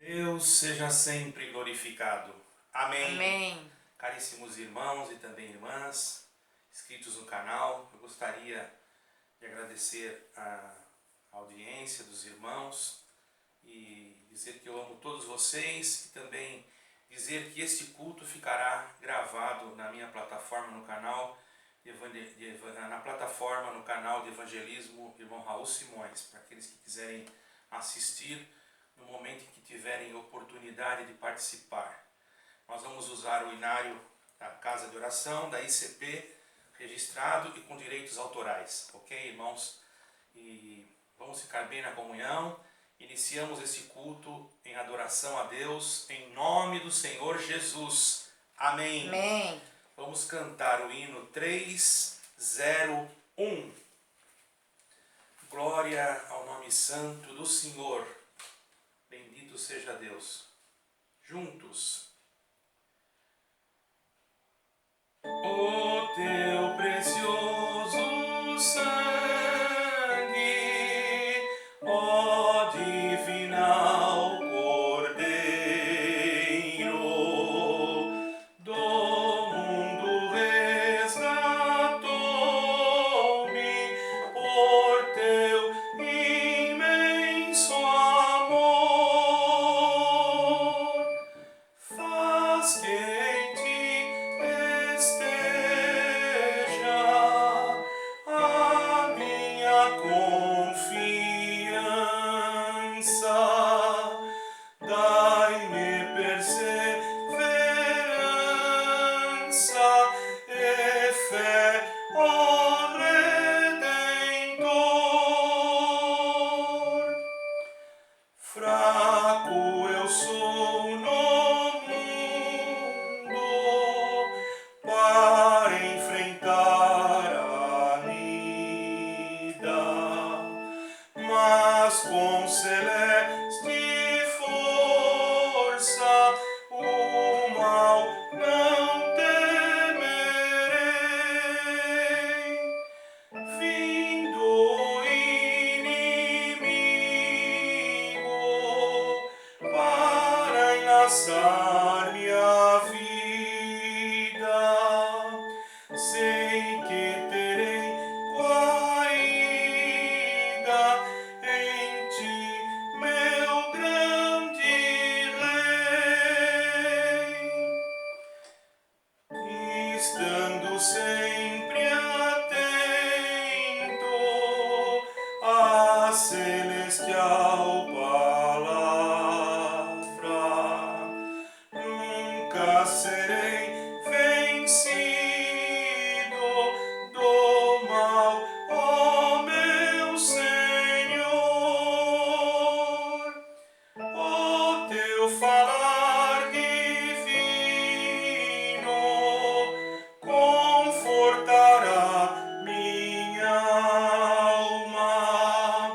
Deus seja sempre glorificado. Amém. Amém. Caríssimos irmãos e também irmãs inscritos no canal, eu gostaria de agradecer a audiência dos irmãos e dizer que eu amo todos vocês e também dizer que este culto ficará gravado na minha plataforma no canal no canal de evangelismo Irmão Raul Simões, para aqueles que quiserem assistir no momento em que tiverem oportunidade de participar. Nós vamos usar o inário da Casa de Oração, da ICP, registrado e com direitos autorais, ok, irmãos? E vamos ficar bem na comunhão. Iniciamos esse culto em adoração a Deus, em nome do Senhor Jesus. Amém. Amém. Vamos cantar o hino 301. Glória ao nome santo do Senhor. Bendito seja Deus. Juntos. O teu precioso sangue, ó divinal Cordeiro, do mundo resgatou-me por teu imenso amor. Faz que em ti esteja a minha confiança. Dai-me perseverança e fé, ó Redentor. Fraco eu sou no mundo para enfrentar a vida, mas com celeste força o mal não temerei. Vindo inimigo para enlaçar minha vida, sei que terei guarida em ti, meu grande Rei. Estando sempre atento à celestial palavra, nunca serei vencido do mal, ó meu Senhor. O teu falar divino confortará minha alma,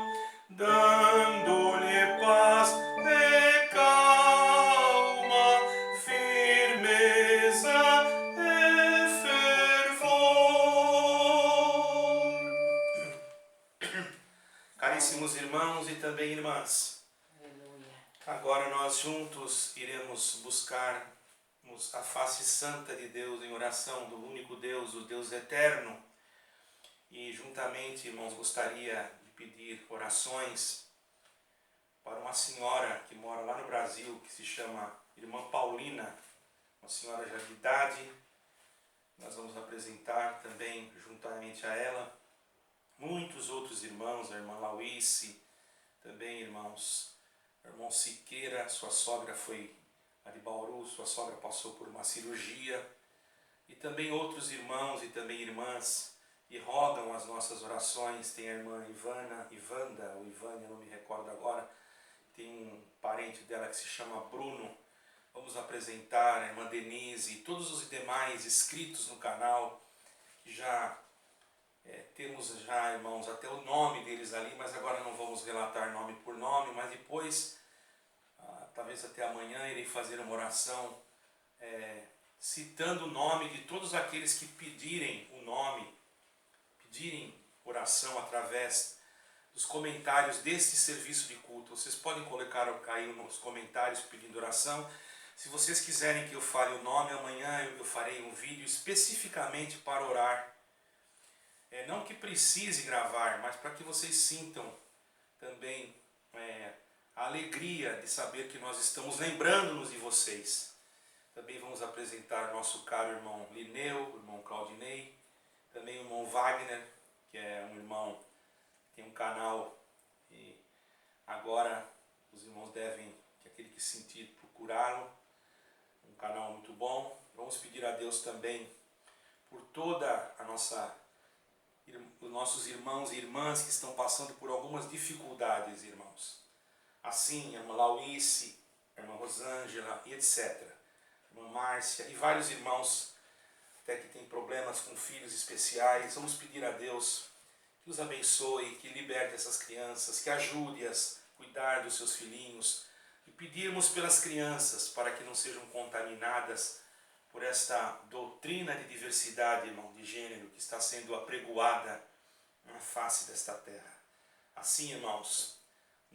dando-lhe paz e calma, firmeza e fervor. Caríssimos irmãos e também irmãs, agora nós juntos iremos buscarmos a face santa de Deus em oração do único Deus, o Deus eterno. E juntamente, irmãos, gostaria de pedir orações para uma senhora que mora lá no Brasil, que se chama Irmã Paulina, uma senhora já de idade. Nós vamos apresentar também, juntamente a ela, muitos outros irmãos, a irmã Lauice, também irmãos, o irmão Siqueira, sua sogra foi a de Bauru, sua sogra passou por uma cirurgia, e também outros irmãos e também irmãs que rogam as nossas orações. Tem a irmã Ivanda, ou Ivânia, não me recordo agora, tem um parente dela que se chama Bruno. Vamos apresentar a irmã Denise e todos os demais inscritos no canal, que já temos já, irmãos, até o nome deles ali, mas agora não vamos relatar nome por nome, mas depois, talvez até amanhã, irei fazer uma oração citando o nome de todos aqueles que pedirem o nome, pedirem oração através dos comentários deste serviço de culto. Vocês podem colocar aí nos comentários pedindo oração. Se vocês quiserem que eu fale o nome, amanhã eu farei um vídeo especificamente para orar. Não que precise gravar, mas para que vocês sintam também a alegria de saber que nós estamos lembrando-nos de vocês. Também vamos apresentar nosso caro irmão Lineu, o irmão Claudinei, também o irmão Wagner, que é um irmão que tem um canal e agora os irmãos devem, que aquele que sentir, procurá-lo. Um canal muito bom. Vamos pedir a Deus também por toda os nossos irmãos e irmãs que estão passando por algumas dificuldades, irmãos. Assim, a irmã Laurice, a irmã Rosângela e etc. A irmã Márcia e vários irmãos até que têm problemas com filhos especiais. Vamos pedir a Deus que os abençoe, que liberte essas crianças, que ajude-as a cuidar dos seus filhinhos. E pedirmos pelas crianças para que não sejam contaminadas por esta doutrina de diversidade, irmão, de gênero que está sendo apregoada na face desta terra. Assim, irmãos,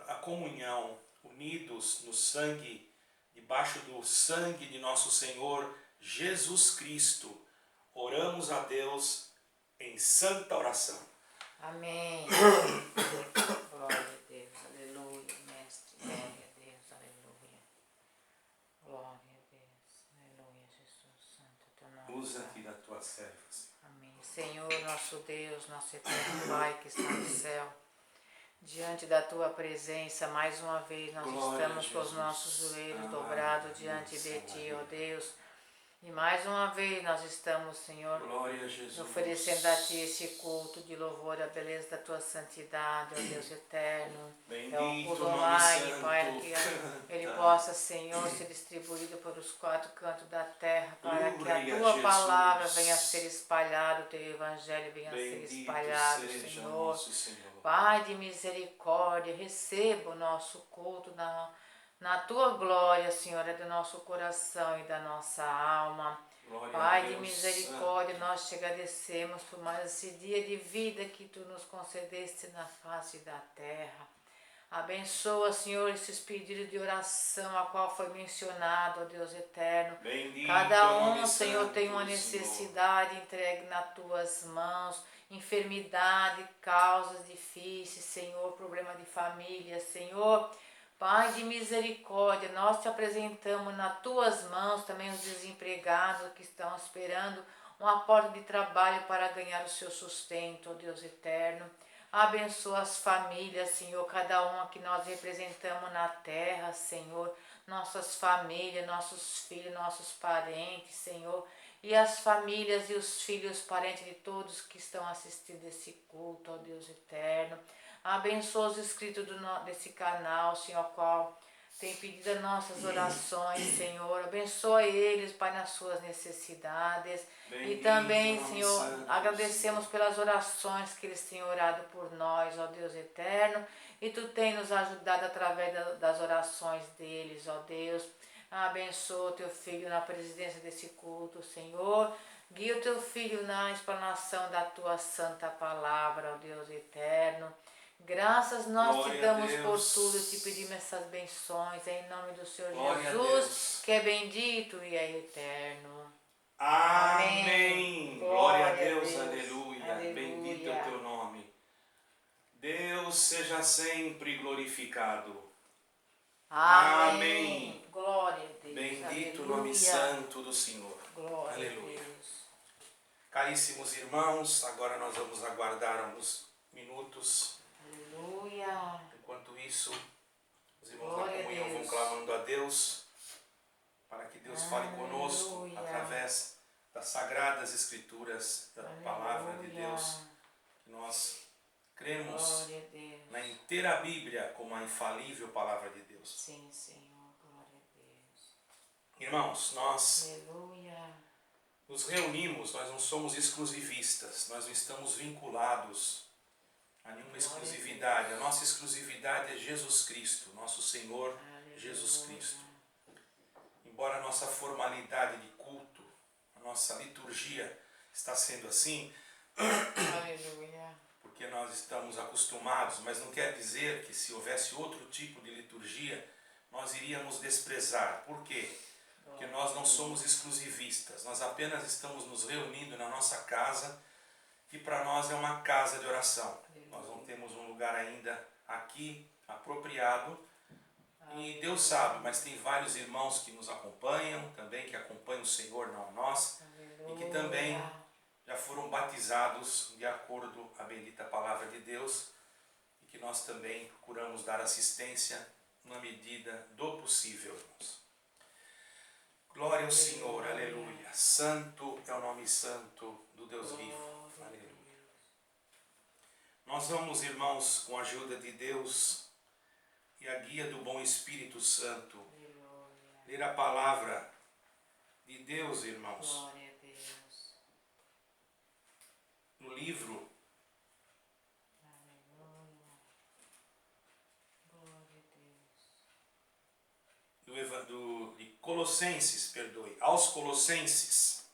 a comunhão, unidos no sangue, debaixo do sangue de nosso Senhor Jesus Cristo, oramos a Deus em santa oração. Amém. Glória a Deus, aleluia, mestre, glória a Deus, aleluia. Glória a Deus, aleluia, Jesus, santo teu nome. Usa-te da tua serva. Amém. Senhor, nosso Deus, nosso eterno Pai que está no céu, diante da tua presença, mais uma vez nós estamos com os nossos joelhos dobrados diante de ti, ó Deus. E mais uma vez nós estamos, Senhor, oferecendo a Ti esse culto de louvor à beleza da Tua santidade, ó Deus eterno. É um culto online, Pai, que ele possa, Senhor, ser distribuído pelos 4 cantos da terra, para que a Tua palavra venha a ser espalhada, o Teu Evangelho venha a ser espalhado, Senhor. Pai de misericórdia, receba o nosso culto na Tua glória, Senhor, é do nosso coração e da nossa alma. Glória Pai de misericórdia, nós te agradecemos por mais esse dia de vida que Tu nos concedeste na face da terra. Abençoa, Senhor, esses pedidos de oração a qual foi mencionado, ó Deus eterno. Bendito cada um, Senhor, tem uma necessidade entregue nas Tuas mãos. Enfermidade, causas difíceis, Senhor, problema de família, Senhor. Pai de misericórdia, nós te apresentamos nas Tuas mãos também os desempregados que estão esperando uma porta de trabalho para ganhar o seu sustento, ó Deus eterno. Abençoa as famílias, Senhor, cada uma que nós representamos na terra, Senhor. Nossas famílias, nossos filhos, nossos parentes, Senhor. E as famílias e os filhos, parentes de todos que estão assistindo esse culto, ó Deus eterno. Abençoa os inscritos desse canal, Senhor, qual tem pedido as nossas orações, Senhor. Abençoa eles, Pai, nas suas necessidades. Bendito, e também, Senhor, santo, agradecemos Senhor, pelas orações que eles têm orado por nós, ó Deus eterno. E Tu tem nos ajudado através das orações deles, ó Deus. Abençoa o Teu Filho na presidência desse culto, Senhor. Guia o Teu Filho na explanação da Tua santa palavra, ó Deus eterno. Graças nós Glória te damos por tudo, te pedimos essas benções, em nome do Senhor Glória Jesus, que é bendito e é eterno. Amém. Glória a Deus, aleluia. Bendito é o Teu nome. Deus seja sempre glorificado. Amém. Glória a Deus. Bendito o nome santo do Senhor. Glória aleluia. A Deus. Caríssimos irmãos, agora nós vamos aguardar alguns minutos. Aleluia. Enquanto isso, os irmãos da comunhão vão clamando a Deus para que Deus fale conosco através das sagradas escrituras, da palavra de Deus. Que nós cremos na inteira Bíblia como a infalível palavra de Deus. Sim, Senhor. Glória a Deus. Irmãos, nós Aleluia. nos reunimos, nós não somos exclusivistas, nós não estamos vinculados a nenhuma exclusividade. A nossa exclusividade é Jesus Cristo, nosso Senhor. Aleluia. Jesus Cristo. Embora a nossa formalidade de culto, a nossa liturgia está sendo assim, aleluia, porque nós estamos acostumados, mas não quer dizer que se houvesse outro tipo de liturgia, nós iríamos desprezar. Por quê? Porque nós não somos exclusivistas, nós apenas estamos nos reunindo na nossa casa, que para nós é uma casa de oração. Nós não temos um lugar ainda aqui apropriado, e Deus sabe, mas tem vários irmãos que nos acompanham também, que acompanham o Senhor, não a nós, e que também já foram batizados de acordo à bendita palavra de Deus, e que nós também procuramos dar assistência na medida do possível, irmãos. Glória ao Senhor, aleluia. Santo é o nome santo do Deus vivo, aleluia. Nós vamos, irmãos, com a ajuda de Deus e a guia do bom Espírito Santo, ler a palavra de Deus, irmãos, no livro de Colossenses, aos Colossenses.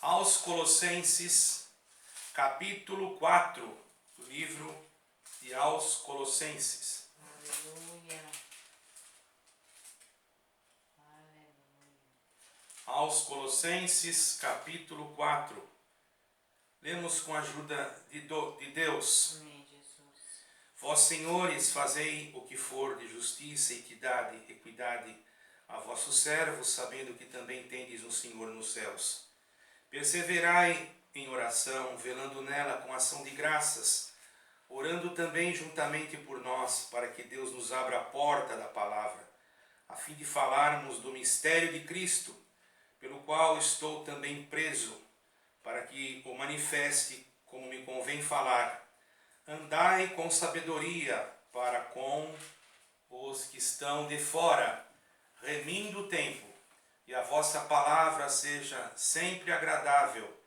Aos Colossenses, capítulo 4, do livro de aos Colossenses. Aleluia. Aos Colossenses, capítulo 4. Lemos com a ajuda de Deus. Amém, Jesus. Vós, senhores, fazei o que for de justiça, equidade a vossos servos, sabendo que também tendes um Senhor nos céus. Perseverai em oração, velando nela com ação de graças, orando também juntamente por nós, para que Deus nos abra a porta da palavra, a fim de falarmos do mistério de Cristo, pelo qual estou também preso, para que o manifeste como me convém falar. Andai com sabedoria para com os que estão de fora, remindo o tempo, e a vossa palavra seja sempre agradável,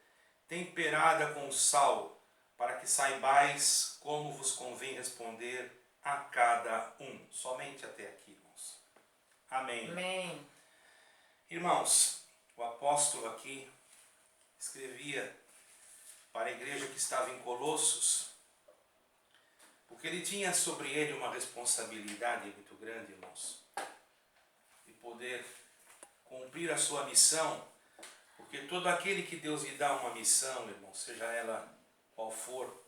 temperada com sal, para que saibais como vos convém responder a cada um. Somente até aqui, irmãos. Amém. Amém. Irmãos, o apóstolo aqui escrevia para a igreja que estava em Colossos, porque ele tinha sobre ele uma responsabilidade muito grande, irmãos, de poder cumprir a sua missão, porque todo aquele que Deus lhe dá uma missão, irmão, seja ela qual for,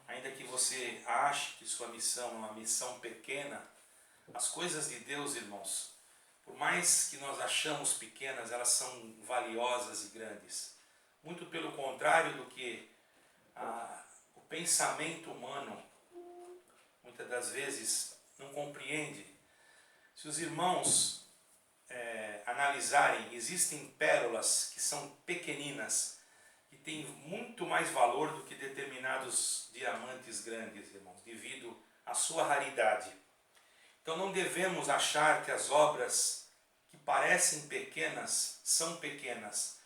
ainda que você ache que sua missão é uma missão pequena, as coisas de Deus, irmãos, por mais que nós achamos pequenas, elas são valiosas e grandes. Muito pelo contrário do que o pensamento humano, muitas das vezes, não compreende. Se os irmãos analisarem, existem pérolas que são pequeninas, que têm muito mais valor do que determinados diamantes grandes, irmãos, devido à sua raridade. Então não devemos achar que as obras que parecem pequenas são pequenas,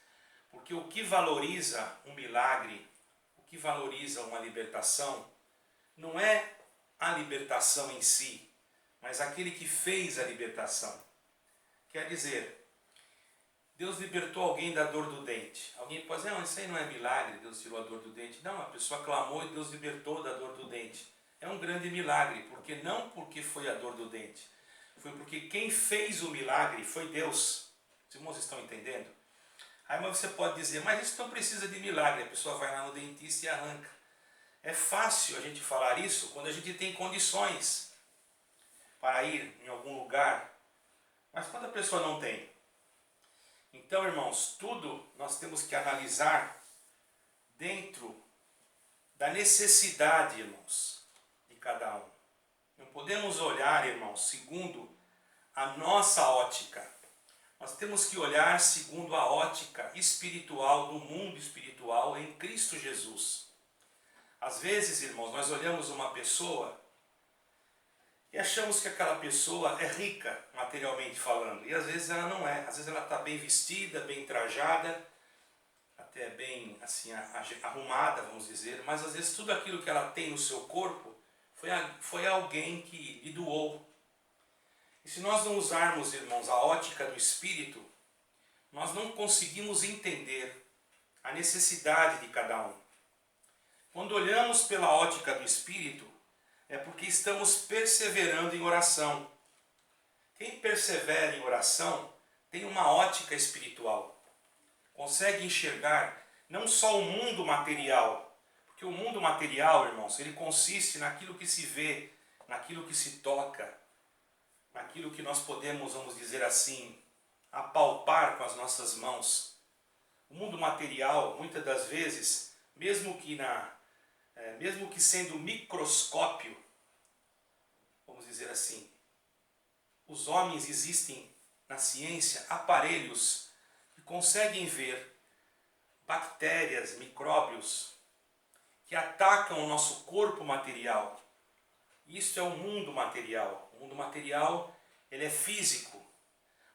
porque o que valoriza um milagre, o que valoriza uma libertação, não é a libertação em si, mas aquele que fez a libertação. Quer dizer, Deus libertou alguém da dor do dente. Alguém pode dizer, não, isso aí não é milagre, Deus tirou a dor do dente. Não, a pessoa clamou e Deus libertou da dor do dente. É um grande milagre, porque não porque foi a dor do dente, foi porque quem fez o milagre foi Deus. Os irmãos estão entendendo? Aí você pode dizer, mas isso não precisa de milagre, a pessoa vai lá no dentista e arranca. É fácil a gente falar isso quando a gente tem condições para ir em algum lugar, mas quando a pessoa não tem. Então, irmãos, tudo nós temos que analisar dentro da necessidade, irmãos, de cada um. Não podemos olhar, irmãos, segundo a nossa ótica. Nós temos que olhar segundo a ótica espiritual, do mundo espiritual em Cristo Jesus. Às vezes, irmãos, nós olhamos uma pessoa e achamos que aquela pessoa é rica, materialmente falando. E às vezes ela não é. Às vezes ela está bem vestida, bem trajada, até bem assim, arrumada, vamos dizer. Mas às vezes tudo aquilo que ela tem no seu corpo foi alguém que lhe doou. E se nós não usarmos, irmãos, a ótica do Espírito, nós não conseguimos entender a necessidade de cada um. Quando olhamos pela ótica do Espírito, é porque estamos perseverando em oração. Quem persevera em oração tem uma ótica espiritual. Consegue enxergar não só o mundo material, porque o mundo material, irmãos, ele consiste naquilo que se vê, naquilo que se toca, naquilo que nós podemos, vamos dizer assim, apalpar com as nossas mãos. O mundo material, muitas das vezes, mesmo que sendo microscópio, vamos dizer assim, os homens existem na ciência aparelhos que conseguem ver bactérias, micróbios que atacam o nosso corpo material. Isso é o mundo material. O mundo material, ele é físico.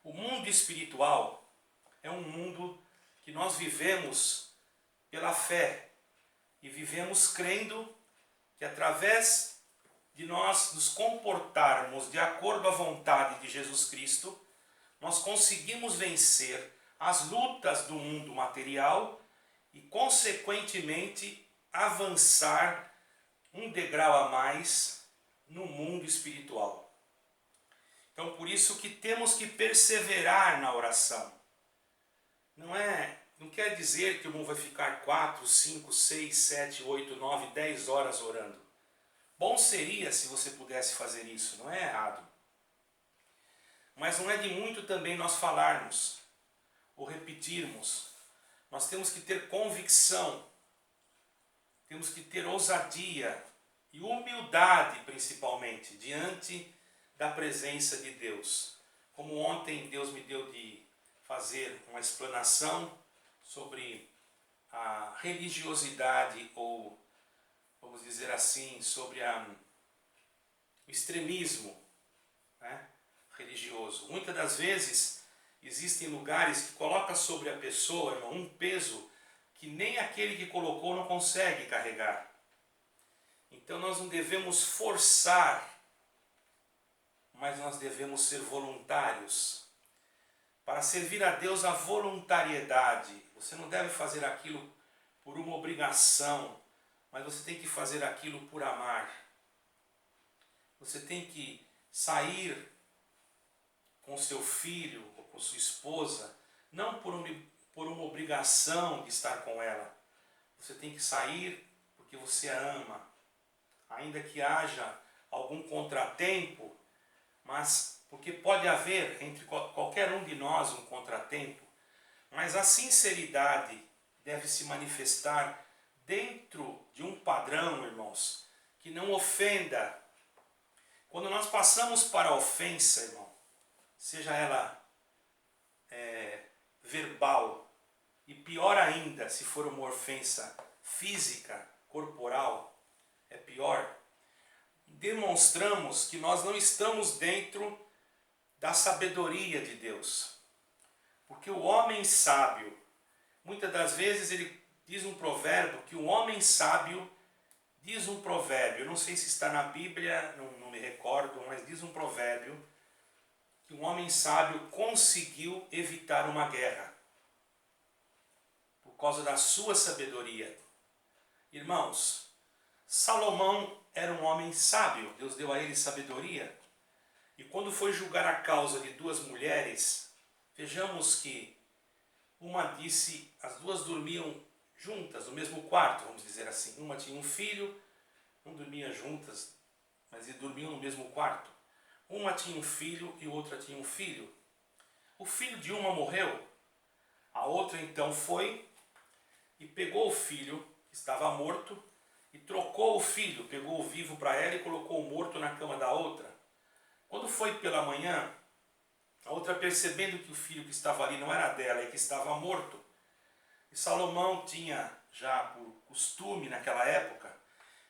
O mundo espiritual é um mundo que nós vivemos pela fé e vivemos crendo que através de nós nos comportarmos de acordo à vontade de Jesus Cristo, nós conseguimos vencer as lutas do mundo material e, consequentemente, avançar um degrau a mais no mundo espiritual. Então, por isso que temos que perseverar na oração. Não quer dizer que o mundo vai ficar 4, 5, 6, 7, 8, 9, 10 horas orando. Bom seria se você pudesse fazer isso, não é errado. Mas não é de muito também nós falarmos ou repetirmos. Nós temos que ter convicção, temos que ter ousadia e humildade, principalmente, diante da presença de Deus. Como ontem Deus me deu de fazer uma explanação sobre a religiosidade, ou, vamos dizer assim, sobre o extremismo, né, religioso. Muitas das vezes existem lugares que colocam sobre a pessoa, irmão, um peso que nem aquele que colocou não consegue carregar. Então nós não devemos forçar, mas nós devemos ser voluntários. Para servir a Deus, a voluntariedade. Você não deve fazer aquilo por uma obrigação, mas você tem que fazer aquilo por amar. Você tem que sair com seu filho ou com sua esposa, não por uma obrigação de estar com ela. Você tem que sair porque você a ama. Ainda que haja algum contratempo, mas porque pode haver entre qualquer um de nós um contratempo, mas a sinceridade deve se manifestar dentro de um padrão, irmãos, que não ofenda. Quando nós passamos para a ofensa, irmão, seja ela verbal, e pior ainda, se for uma ofensa física, corporal, é pior, demonstramos que nós não estamos dentro da sabedoria de Deus. Porque o homem sábio, muitas das vezes ele diz um provérbio, que o homem sábio diz um provérbio, eu não sei se está na Bíblia, não me recordo, mas diz um provérbio, que um homem sábio conseguiu evitar uma guerra, por causa da sua sabedoria. Irmãos, Salomão era um homem sábio, Deus deu a ele sabedoria, e quando foi julgar a causa de duas mulheres, vejamos que uma disse, as duas dormiam juntas no mesmo quarto, vamos dizer assim. Uma tinha um filho, não dormiam juntas, mas dormiam no mesmo quarto. Uma tinha um filho e outra tinha um filho. O filho de uma morreu, a outra então foi e pegou o filho, que estava morto, e trocou o filho, pegou o vivo para ela e colocou o morto na cama da outra. Quando foi pela manhã, a outra, percebendo que o filho que estava ali não era dela e que estava morto, e Salomão tinha já por costume naquela época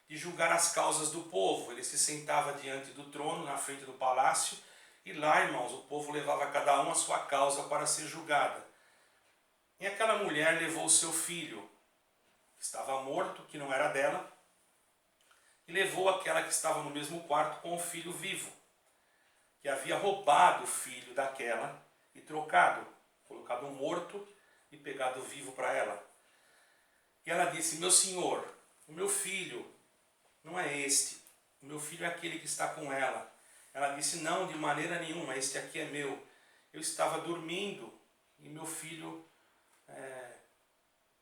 de julgar as causas do povo. Ele se sentava diante do trono, na frente do palácio, e lá, irmãos, o povo levava cada um a sua causa para ser julgada. E aquela mulher levou o seu filho, que estava morto, que não era dela, e levou aquela que estava no mesmo quarto com o filho vivo, que havia roubado o filho daquela e trocado. colocado um morto e pegado vivo para ela. E ela disse: meu senhor, o meu filho não é este, o meu filho é aquele que está com ela. Ela disse: não, de maneira nenhuma, este aqui é meu. Eu estava dormindo e meu filho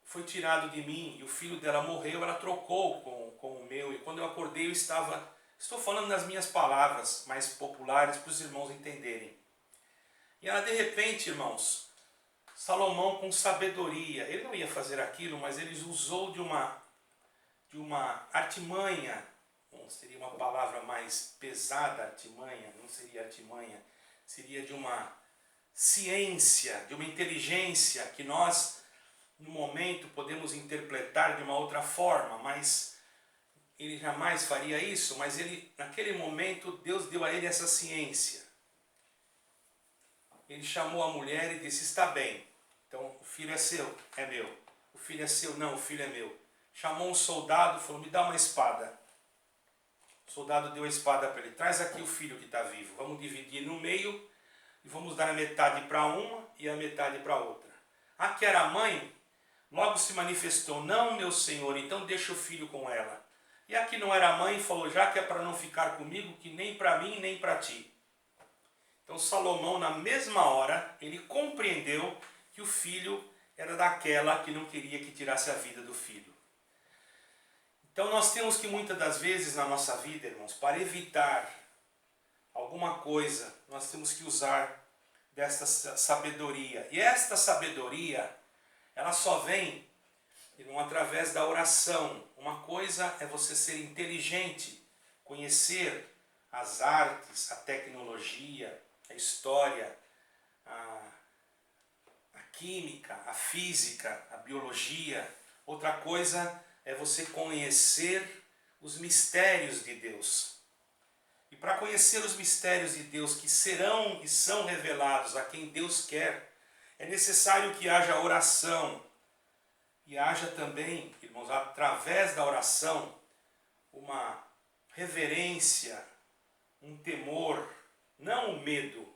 foi tirado de mim, e o filho dela morreu, ela trocou com o meu, e quando eu acordei eu estava... Estou falando nas minhas palavras mais populares para os irmãos entenderem. E ela, de repente, irmãos, Salomão com sabedoria, ele não ia fazer aquilo, mas ele usou de uma artimanha, não seria uma palavra mais pesada, artimanha, não seria artimanha, seria de uma ciência, de uma inteligência que nós, no momento, podemos interpretar de uma outra forma, mas ele jamais faria isso, mas ele, naquele momento, Deus deu a ele essa ciência. Ele chamou a mulher e disse: está bem, então o filho é seu, é meu. O filho é seu, não, o filho é meu. Chamou um soldado e falou: me dá uma espada. O soldado deu a espada para ele: traz aqui o filho que está vivo, vamos dividir no meio e vamos dar a metade para uma e a metade para outra. A que era a mãe, logo se manifestou: não, meu senhor, então deixa o filho com ela. E a que não era a mãe falou: já que é para não ficar comigo, que nem para mim nem para ti. Então Salomão, na mesma hora, ele compreendeu que o filho era daquela que não queria que tirasse a vida do filho. Então nós temos que muitas das vezes na nossa vida, irmãos, para evitar alguma coisa, nós temos que usar desta sabedoria. E esta sabedoria, ela só vem, irmão, através da oração. Uma coisa é você ser inteligente, conhecer as artes, a tecnologia, a história, a química, a física, a biologia. Outra coisa é você conhecer os mistérios de Deus. E para conhecer os mistérios de Deus que serão e são revelados a quem Deus quer, é necessário que haja oração. E haja também, irmãos, através da oração, uma reverência, um temor, não o medo.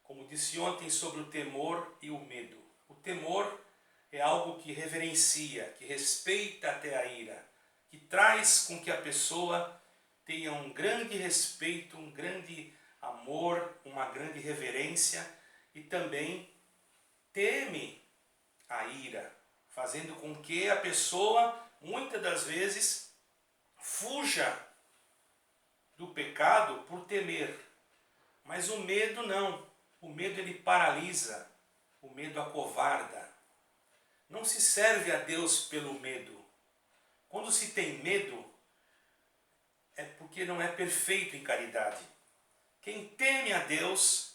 Como disse ontem sobre o temor e o medo. O temor é algo que reverencia, que respeita até a ira, que traz com que a pessoa tenha um grande respeito, um grande amor, uma grande reverência, e também teme a ira, fazendo com que a pessoa, muitas das vezes, fuja do pecado por temer. Mas o medo não. O medo ele paralisa, o medo acovarda. Não se serve a Deus pelo medo. Quando se tem medo, é porque não é perfeito em caridade. Quem teme a Deus,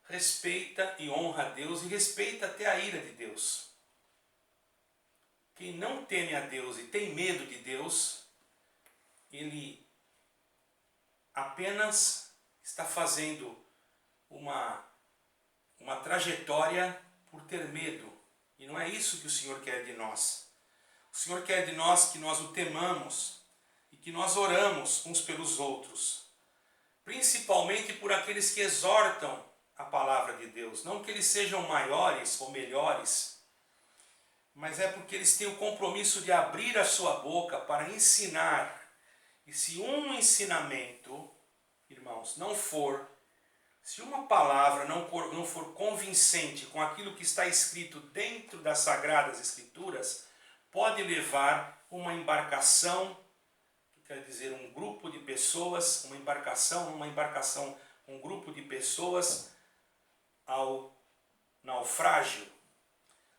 respeita e honra a Deus e respeita até a ira de Deus. Quem não teme a Deus e tem medo de Deus, ele apenas está fazendo uma trajetória por ter medo. E não é isso que o Senhor quer de nós. O Senhor quer de nós que nós o temamos e que nós oramos uns pelos outros. Principalmente por aqueles que exortam a palavra de Deus. Não que eles sejam maiores ou melhores, mas é porque eles têm o compromisso de abrir a sua boca para ensinar. E se um ensinamento, irmãos, não for, se uma palavra não for convincente com aquilo que está escrito dentro das Sagradas Escrituras, pode levar uma embarcação, que quer dizer um grupo de pessoas, uma embarcação, um grupo de pessoas ao naufrágio.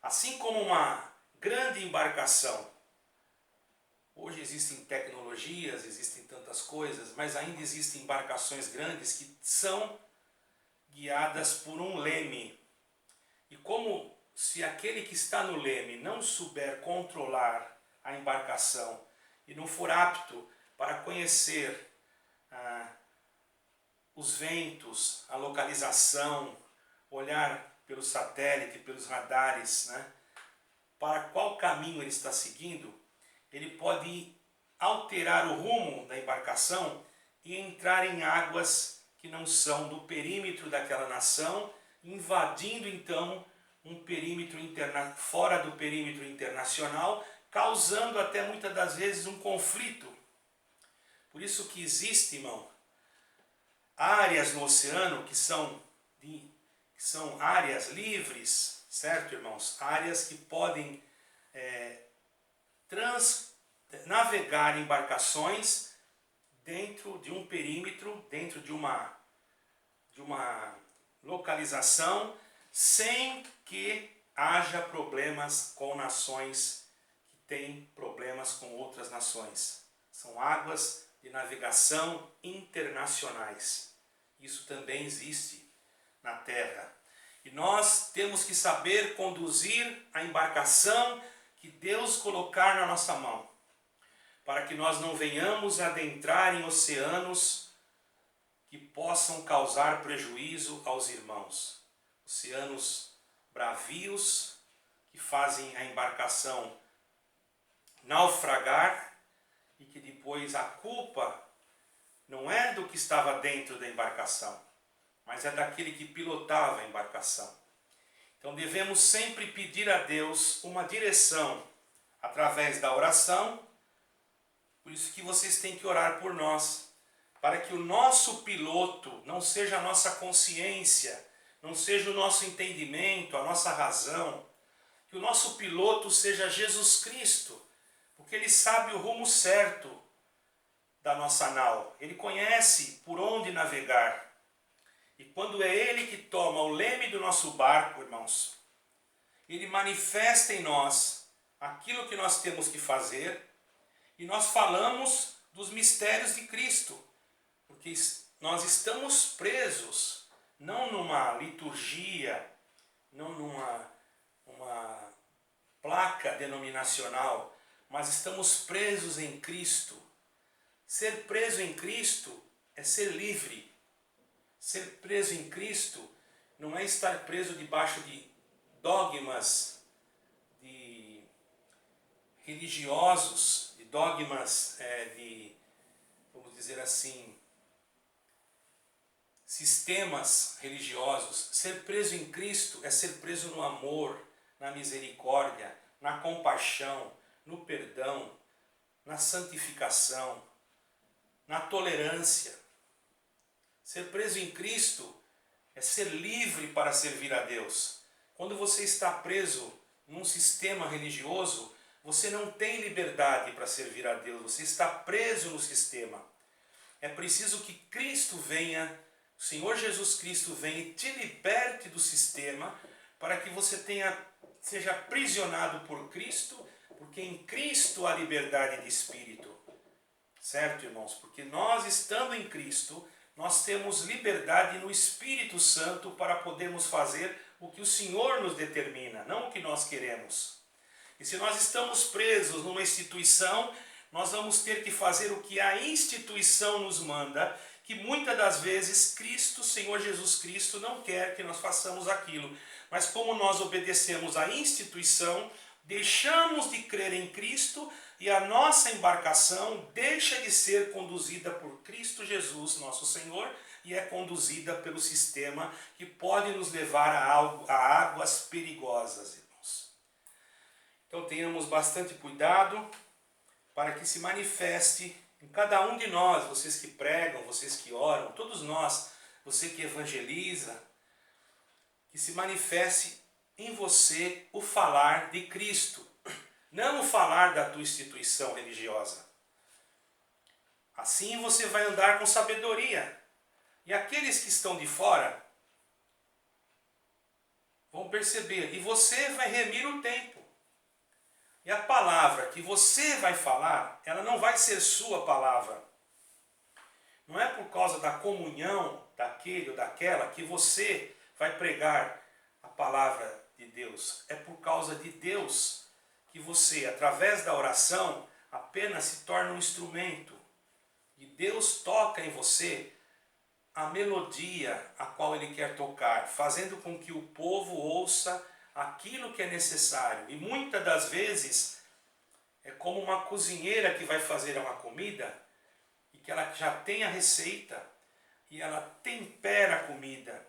Assim como uma grande embarcação. Hoje existem tecnologias, existem tantas coisas, mas ainda existem embarcações grandes que são guiadas por um leme. E como se aquele que está no leme não souber controlar a embarcação e não for apto para conhecer os ventos, a localização, olhar pelo satélite, pelos radares, né, para qual caminho ele está seguindo, ele pode alterar o rumo da embarcação e entrar em águas que não são do perímetro daquela nação, invadindo então um perímetro fora do perímetro internacional, causando até muitas das vezes um conflito. Por isso que existe, irmão, áreas no oceano que são áreas livres, certo, irmãos? Áreas que podem navegar embarcações dentro de um perímetro, dentro de uma localização, sem que haja problemas com nações que têm problemas com outras nações. São águas de navegação internacionais. Isso também existe na terra. E nós temos que saber conduzir a embarcação que Deus colocar na nossa mão, para que nós não venhamos adentrar em oceanos que possam causar prejuízo aos irmãos. Oceanos bravios, que fazem a embarcação naufragar, e que depois a culpa não é do que estava dentro da embarcação, mas é daquele que pilotava a embarcação. Então devemos sempre pedir a Deus uma direção através da oração. Por isso que vocês têm que orar por nós, para que o nosso piloto não seja a nossa consciência, não seja o nosso entendimento, a nossa razão, que o nosso piloto seja Jesus Cristo, porque Ele sabe o rumo certo da nossa nau, Ele conhece por onde navegar. E quando é Ele que toma o leme do nosso barco, irmãos, Ele manifesta em nós aquilo que nós temos que fazer, e nós falamos dos mistérios de Cristo, porque nós estamos presos, não numa liturgia, não numa placa denominacional, mas estamos presos em Cristo. Ser preso em Cristo é ser livre. Ser preso em Cristo não é estar preso debaixo de dogmas religiosos, de dogmas vamos dizer assim, sistemas religiosos. Ser preso em Cristo é ser preso no amor, na misericórdia, na compaixão, no perdão, na santificação, na tolerância. Ser preso em Cristo é ser livre para servir a Deus. Quando você está preso num sistema religioso, você não tem liberdade para servir a Deus, você está preso no sistema. É preciso que Cristo venha, o Senhor Jesus Cristo venha e te liberte do sistema, para que você seja aprisionado por Cristo, porque em Cristo há liberdade de espírito. Certo, irmãos? Porque nós, estando em Cristo, nós temos liberdade no Espírito Santo para podermos fazer o que o Senhor nos determina, não o que nós queremos. E se nós estamos presos numa instituição, nós vamos ter que fazer o que a instituição nos manda, que muitas das vezes Cristo, Senhor Jesus Cristo, não quer que nós façamos aquilo. Mas como nós obedecemos à instituição, deixamos de crer em Cristo e a nossa embarcação deixa de ser conduzida por Cristo Jesus, nosso Senhor, e é conduzida pelo sistema que pode nos levar a águas perigosas, irmãos. Então tenhamos bastante cuidado para que se manifeste em cada um de nós, vocês que pregam, vocês que oram, todos nós, você que evangeliza, que se manifeste em você o falar de Cristo, não o falar da tua instituição religiosa. Assim você vai andar com sabedoria. E aqueles que estão de fora vão perceber. E você vai remir o tempo. E a palavra que você vai falar, ela não vai ser sua palavra. Não é por causa da comunhão daquele ou daquela que você vai pregar a palavra de Deus. É por causa de Deus que você, através da oração, apenas se torna um instrumento. E Deus toca em você a melodia a qual Ele quer tocar, fazendo com que o povo ouça aquilo que é necessário. E muitas das vezes é como uma cozinheira que vai fazer uma comida e que ela já tem a receita e ela tempera a comida.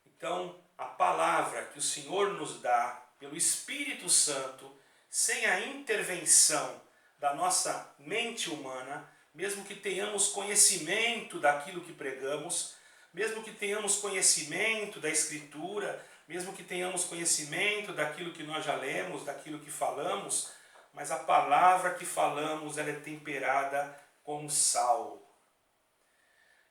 Então a palavra que o Senhor nos dá pelo Espírito Santo, sem a intervenção da nossa mente humana, mesmo que tenhamos conhecimento daquilo que pregamos, mesmo que tenhamos conhecimento da Escritura, mesmo que tenhamos conhecimento daquilo que nós já lemos, daquilo que falamos, mas a palavra que falamos, ela é temperada com sal.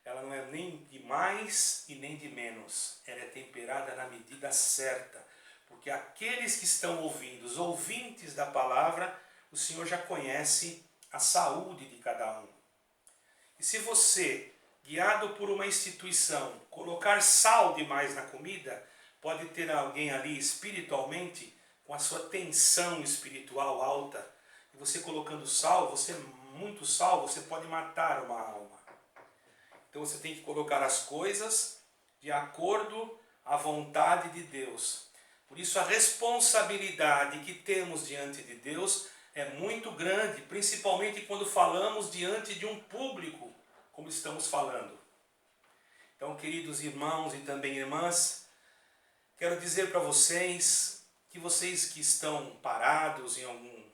Ela não é nem de mais e nem de menos. Ela é temperada na medida certa. Porque aqueles que estão ouvindo, os ouvintes da palavra, o Senhor já conhece a saúde de cada um. E se você, guiado por uma instituição, colocar sal demais na comida, pode ter alguém ali espiritualmente com a sua tensão espiritual alta. E você colocando sal, muito sal, você pode matar uma alma. Então você tem que colocar as coisas de acordo à vontade de Deus. Por isso a responsabilidade que temos diante de Deus é muito grande, principalmente quando falamos diante de um público, como estamos falando. Então, queridos irmãos e também irmãs, quero dizer para vocês que estão parados em algum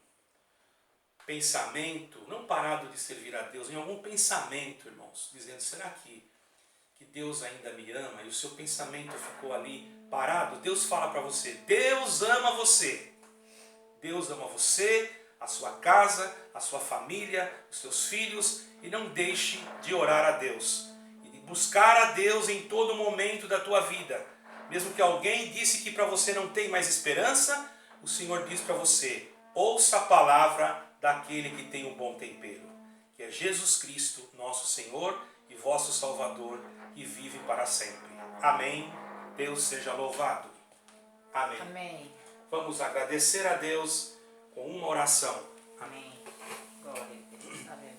pensamento, não parado de servir a Deus, em algum pensamento, irmãos, dizendo, será que Deus ainda me ama? E o seu pensamento ficou ali parado. Deus fala para você, Deus ama você. Deus ama você, a sua casa, a sua família, os seus filhos, e não deixe de orar a Deus. E de buscar a Deus em todo momento da tua vida. Mesmo que alguém disse que para você não tem mais esperança, o Senhor diz para você, ouça a palavra daquele que tem um bom tempero, que é Jesus Cristo, nosso Senhor e vosso Salvador, que vive para sempre. Amém. Deus seja louvado. Amém. Amém. Vamos agradecer a Deus com uma oração. Amém. Glória a Deus. Aleluia.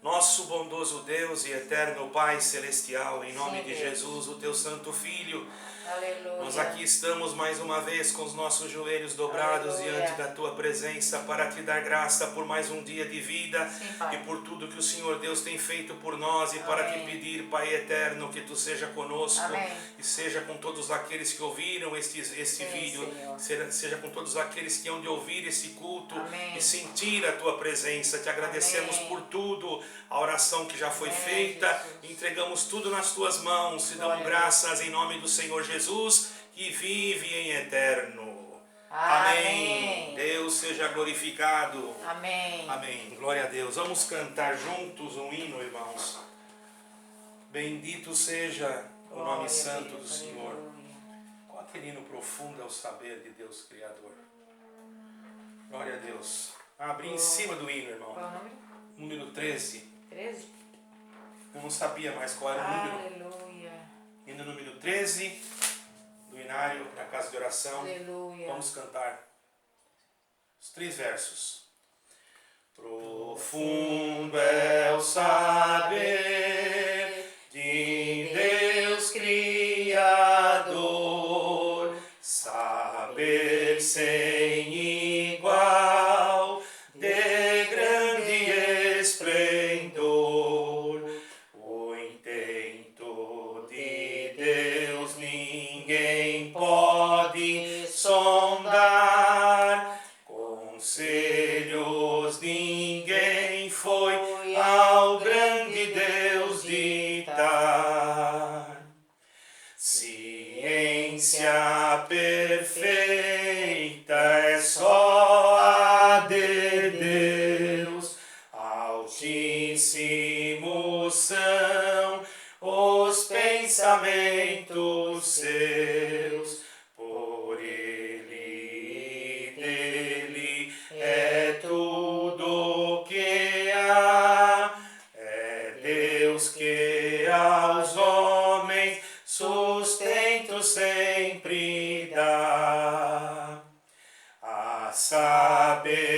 Nosso bondoso Deus e eterno Pai Celestial, em nome de Jesus, o teu santo Filho, aleluia. Nós aqui estamos mais uma vez com os nossos joelhos dobrados Aleluia. diante da tua presença para te dar graça por mais um dia de vida. Sim, Pai. E por tudo que o Senhor Deus tem feito por nós e para te pedir, Pai eterno, que tu seja conosco. Amém. E seja com todos aqueles que ouviram este vídeo, seja com todos aqueles que hão de ouvir esse culto. Amém. E sentir a tua presença. Te agradecemos Amém. por tudo, a oração que já foi Amém, feita. Jesus. Entregamos tudo nas tuas mãos. Te damos graças em nome do Senhor Jesus, que vive em eterno. Amém. Deus seja glorificado. Amém. Amém. Glória a Deus. Vamos cantar juntos um hino, irmãos. Bendito seja o nome santo do Senhor. Qual aquele hino profundo é o saber de Deus Criador? Glória a Deus. Abri em cima do hino, irmão. Qual é o número? Número 13. 13? Eu não sabia mais qual era o número. Aleluia. Hino número 13, do Inário, da Casa de Oração. Aleluia. Vamos cantar os 3 versos. Profundo é o saber de Deus Criador, saber sem igual, de grande esplendor. O intento de Deus ninguém pode sondar, conselhos ninguém foi ao grande Deus ditar. Ciência perfeita é só a de Deus, altíssimos são os pensamentos seus, por ele e dele é tudo que há, é Deus que aos homens sustento sempre dá. A sabedoria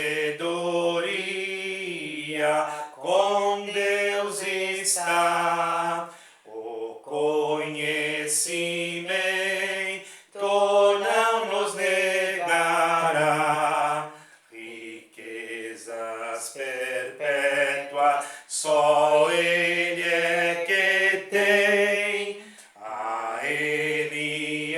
com Deus está, o conhecimento não nos negará, riquezas perpétuas só Ele é que tem, a Ele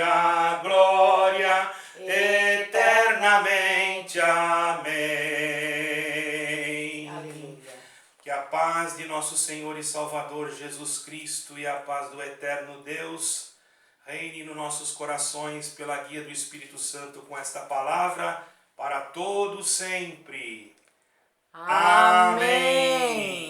e Salvador Jesus Cristo e a paz do eterno Deus reine nos nossos corações pela guia do Espírito Santo com esta palavra para todos sempre. Amém.